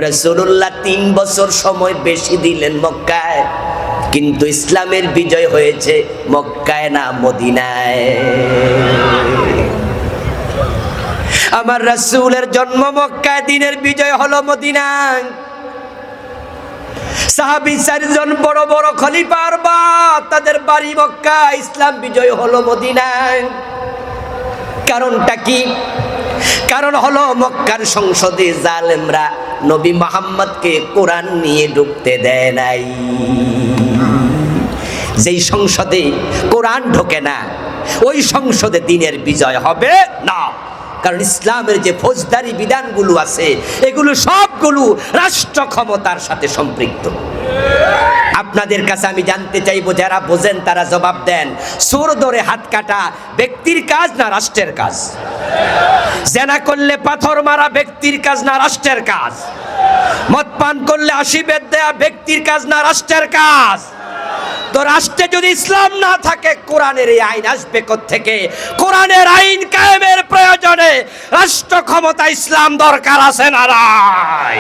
রাসূলুল্লাহ 3 বছর সময় বেশি দিলেন মক্কায়, কিন্তু ইসলামের বিজয় হয়েছে মক্কায় না মদিনায়। আমার রাসূলের জন্ম মক্কায়, দিনের বিজয় হলো মদিনায়। সাহাবী 4 জন বড় বড় খলিফা আরবা, তাদের বাড়ি মক্কা, ইসলাম বিজয় হলো মদিনায়। কারণটা কি? কারণ হলো মক্কার সংসদে জালেমরা নবী মুহাম্মদকে কোরআন নিয়ে ঢুকতে দেয় নাই। যেই সংসদে কোরআন ঢোকে না, ওই সংসদে দিনের বিজয় হবে না। কারণ ইসলামের যে ফৌজদারি বিধানগুলো আছে, এগুলো সবগুলো রাষ্ট্র ক্ষমতার সাথে সম্পৃক্ত। আপনাদের কাছে আমি জানতে চাইবো, যারা বোঝেন তারা জবাব দেন, চোর ধরে হাত কাটা ব্যক্তির কাজ না রাষ্ট্রের কাজ? জেনা করলে পাথর মারা ব্যক্তির কাজ না রাষ্ট্রের কাজ? মদ পান করলে 80 বেত দেয়া ব্যক্তির কাজ না রাষ্ট্রের কাজ? তো রাষ্ট্রে যদি ইসলাম না থাকে, কোরআনের এই আইন আসবে কোত্থেকে? কোরআনের আইন কায়েমের প্রয়োজনে রাষ্ট্র ক্ষমতা ইসলাম দরকার আছে না নাই?